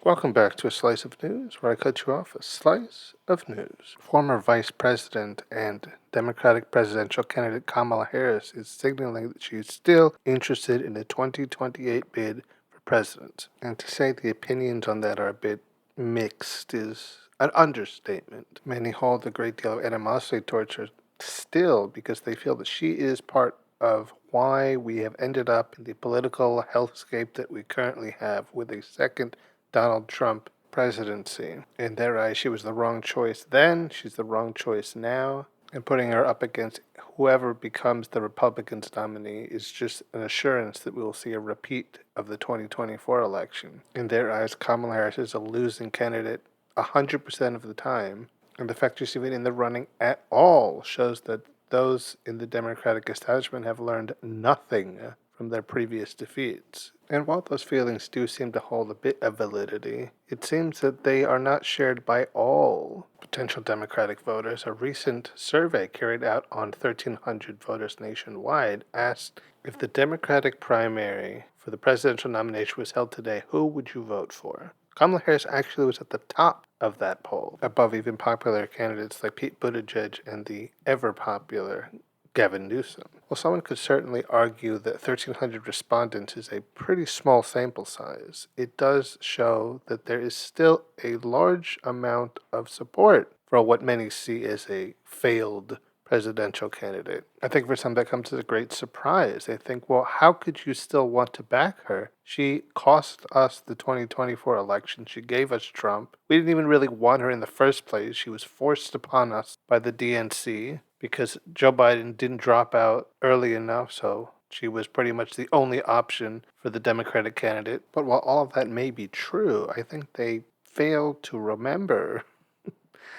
Welcome back to a Slice of News, where I cut you off a slice of news. Former Vice President and Democratic presidential candidate Kamala Harris is signaling that she is still interested in the 2028 bid for president. And to say the opinions on that are a bit mixed is an understatement. Many hold a great deal of animosity towards her still because they feel that she is part of why we have ended up in the political hellscape that we currently have with a second Donald Trump presidency. In their eyes, she was the wrong choice then, she's the wrong choice now, and putting her up against whoever becomes the Republicans' nominee is just an assurance that we will see a repeat of the 2024 election. In their eyes, Kamala Harris is a losing candidate 100% of the time, and the fact she's even in the running at all shows that those in the Democratic establishment have learned nothing from their previous defeats. And while those feelings do seem to hold a bit of validity, it seems that they are not shared by all potential Democratic voters. A recent survey carried out on 1,300 voters nationwide asked if the Democratic primary for the presidential nomination was held today, who would you vote for? Kamala Harris actually was at the top of that poll, above even popular candidates like Pete Buttigieg and the ever-popular Gavin Newsom. Well, someone could certainly argue that 1,300 respondents is a pretty small sample size. It does show that there is still a large amount of support for what many see as a failed presidential candidate. I think for some that comes as a great surprise. They think, well, how could you still want to back her? She cost us the 2024 election. She gave us Trump. We didn't even really want her in the first place. She was forced upon us by the DNC because Joe Biden didn't drop out early enough, so she was pretty much the only option for the Democratic candidate. But while all of that may be true, I think they fail to remember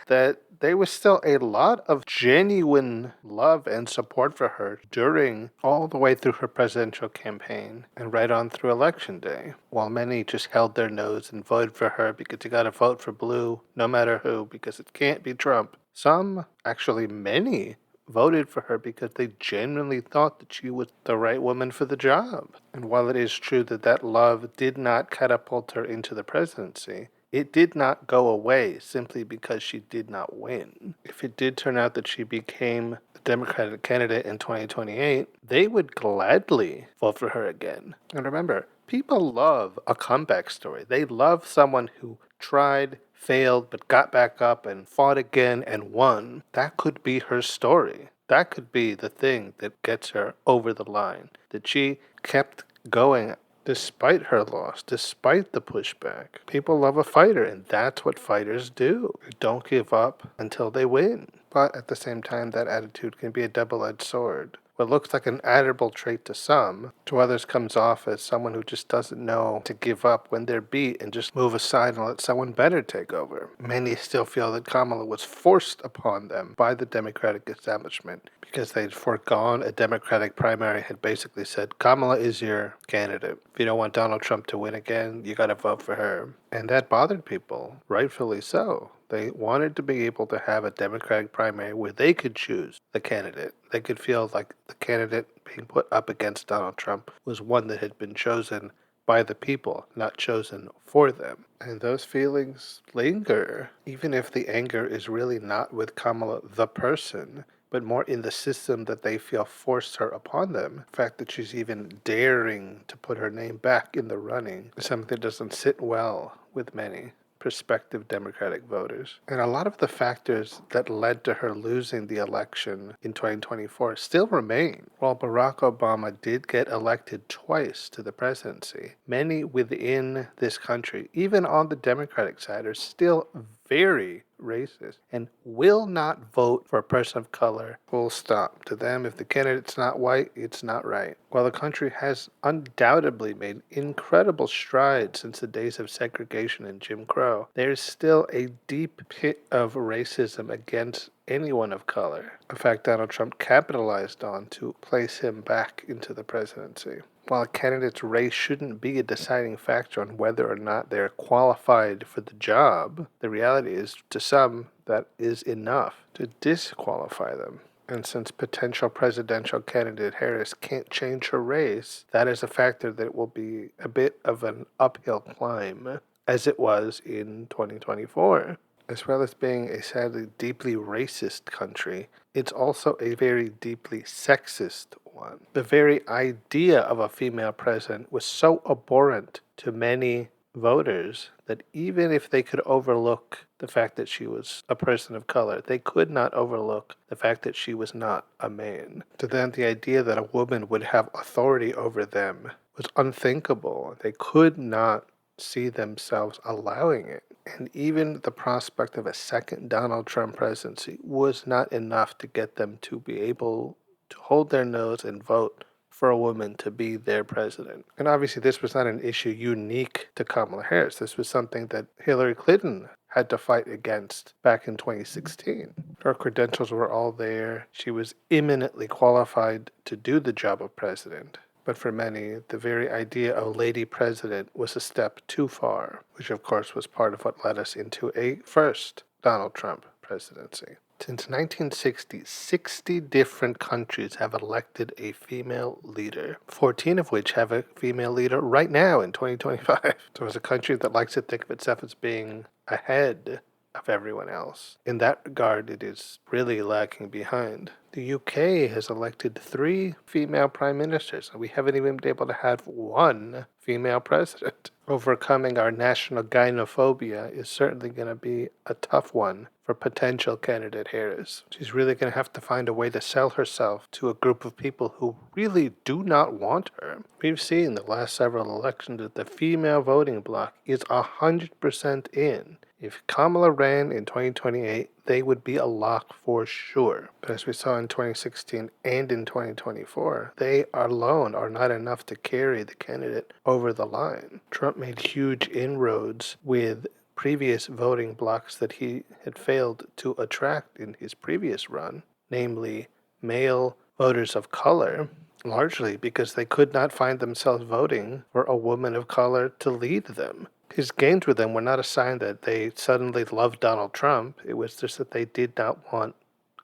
that there was still a lot of genuine love and support for her during all the way through her presidential campaign and right on through election day. While many just held their nose and voted for her because you gotta vote for blue no matter who because it can't be Trump, some, actually many, voted for her because they genuinely thought that she was the right woman for the job. And while it is true that that love did not catapult her into the presidency, it did not go away simply because she did not win. If it did turn out that she became the Democratic candidate in 2028, they would gladly vote for her again. And remember, people love a comeback story. They love someone who tried, failed, but got back up and fought again and won. That could be her story. That could be the thing that gets her over the line. That she kept going despite her loss, despite the pushback. People love a fighter, and that's what fighters do. They don't give up until they win. But at the same time, that attitude can be a double-edged sword. What looks like an admirable trait to some, to others comes off as someone who just doesn't know to give up when they're beat and just move aside and let someone better take over. Many still feel that Kamala was forced upon them by the Democratic establishment because they'd foregone a Democratic primary, had basically said, Kamala is your candidate. If you don't want Donald Trump to win again, you gotta vote for her. And that bothered people, rightfully so. They wanted to be able to have a Democratic primary where they could choose the candidate. They could feel like the candidate being put up against Donald Trump was one that had been chosen by the people, not chosen for them. And those feelings linger, even if the anger is really not with Kamala the person, but more in the system that they feel forced her upon them. The fact that she's even daring to put her name back in the running is something that doesn't sit well with many prospective Democratic voters. And a lot of the factors that led to her losing the election in 2024 still remain. While Barack Obama did get elected twice to the presidency, many within this country, even on the Democratic side, are still very racist and will not vote for a person of color. Full stop. To them, if the candidate's not white, it's not right. While the country has undoubtedly made incredible strides since the days of segregation and Jim Crow, there is still a deep pit of racism against anyone of color. A fact Donald Trump capitalized on to place him back into the presidency. While a candidate's race shouldn't be a deciding factor on whether or not they're qualified for the job, the reality is, to some, that is enough to disqualify them. And since potential presidential candidate Harris can't change her race, that is a factor that will be a bit of an uphill climb as it was in 2024. As well as being a sadly deeply racist country, it's also a very deeply sexist one. The very idea of a female president was so abhorrent to many voters that even if they could overlook the fact that she was a person of color, they could not overlook the fact that she was not a man. To them, the idea that a woman would have authority over them was unthinkable. They could not see themselves allowing it. And even the prospect of a second Donald Trump presidency was not enough to get them to be able to hold their nose and vote for a woman to be their president. And obviously, this was not an issue unique to Kamala Harris. This was something that Hillary Clinton had to fight against back in 2016. Her credentials were all there. She was eminently qualified to do the job of president. But for many, the very idea of lady president was a step too far, which of course was part of what led us into a first Donald Trump presidency. Since 1960, 60 different countries have elected a female leader, 14 of which have a female leader right now in 2025. So it's a country that likes to think of itself as being ahead of everyone else. In that regard, it is really lagging behind. The UK has elected 3 female prime ministers, and we haven't even been able to have 1 female president. Overcoming our national gynophobia is certainly going to be a tough one for potential candidate Harris. She's really going to have to find a way to sell herself to a group of people who really do not want her. We've seen the last several elections that the female voting bloc is 100% in. If Kamala ran in 2028, they would be a lock for sure. But as we saw in 2016 and in 2024, they alone are not enough to carry the candidate over the line. Trump made huge inroads with previous voting blocs that he had failed to attract in his previous run, namely male voters of color, largely because they could not find themselves voting for a woman of color to lead them. His gains with them were not a sign that they suddenly loved Donald Trump. It was just that they did not want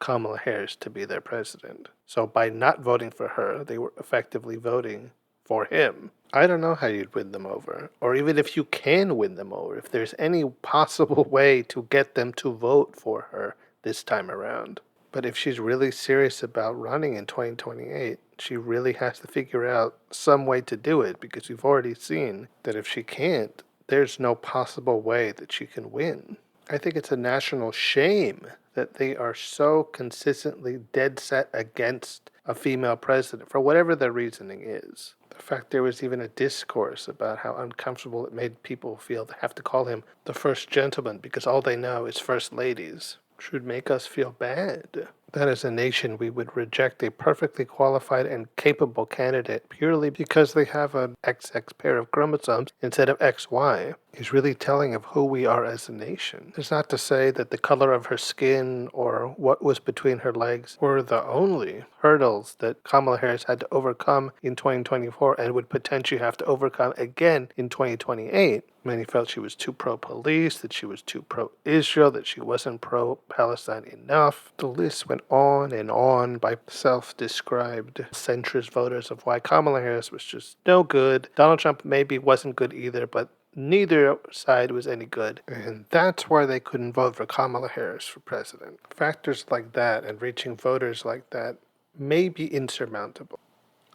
Kamala Harris to be their president. So by not voting for her, they were effectively voting for him. I don't know how you'd win them over, or even if you can win them over, if there's any possible way to get them to vote for her this time around. But if she's really serious about running in 2028, she really has to figure out some way to do it, because we've already seen that if she can't, there's no possible way that she can win. I think it's a national shame that they are so consistently dead set against a female president, for whatever their reasoning is. The fact there was even a discourse about how uncomfortable it made people feel to have to call him the first gentleman because all they know is first ladies should make us feel bad. That as a nation we would reject a perfectly qualified and capable candidate purely because they have an XX pair of chromosomes instead of XY is really telling of who we are as a nation. It's not to say that the color of her skin or what was between her legs were the only hurdles that Kamala Harris had to overcome in 2024 and would potentially have to overcome again in 2028. Many felt she was too pro-police, that she was too pro-Israel, that she wasn't pro-Palestine enough. The list went on by self-described centrist voters of why Kamala Harris was just no good. Donald Trump maybe wasn't good either, but neither side was any good. And that's why they couldn't vote for Kamala Harris for president. Factors like that and reaching voters like that may be insurmountable.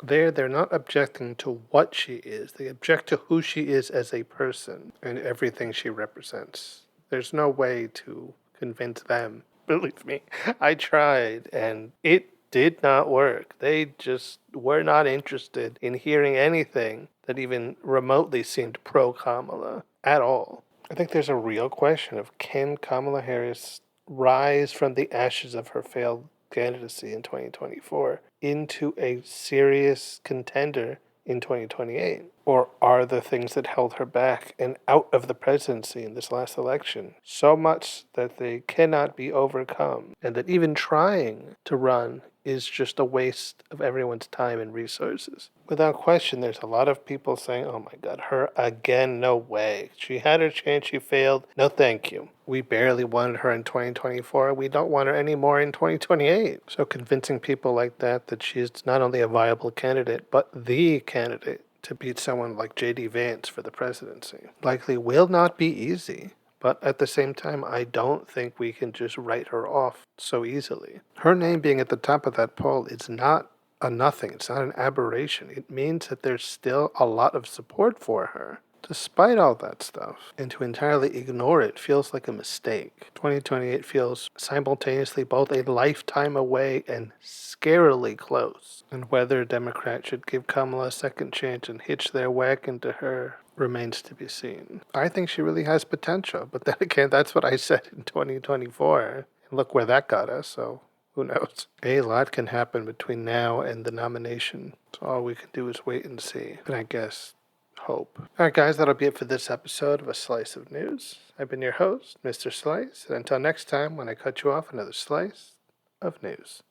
They're not objecting to what she is. They object to who she is as a person and everything she represents. There's no way to convince them. Believe me, I tried and it did not work. They just were not interested in hearing anything that even remotely seemed pro-Kamala at all. I think there's a real question of, can Kamala Harris rise from the ashes of her failed candidacy in 2024 into a serious contender in 2028? Or are the things that held her back and out of the presidency in this last election so much that they cannot be overcome, and that even trying to run is just a waste of everyone's time and resources? Without question, there's a lot of people saying, oh my God, her again, no way. She had her chance, she failed. No thank you. We barely wanted her in 2024. We don't want her anymore in 2028. So convincing people like that she's not only a viable candidate, but the candidate to beat someone like J.D. Vance for the presidency. Likely will not be easy, but at the same time, I don't think we can just write her off so easily. Her name being at the top of that poll is not a nothing. It's not an aberration. It means that there's still a lot of support for her, despite all that stuff. And to entirely ignore it feels like a mistake. 2028 feels simultaneously both a lifetime away and scarily close. And whether Democrats should give Kamala a second chance and hitch their wagon to her remains to be seen. I think she really has potential, but then again, that's what I said in 2024. And look where that got us, so who knows? A lot can happen between now and the nomination. So all we can do is wait and see. And I guess hope. Alright guys, that'll be it for this episode of A Slice of News. I've been your host, Mr. Slice, and until next time when I cut you off another slice of news.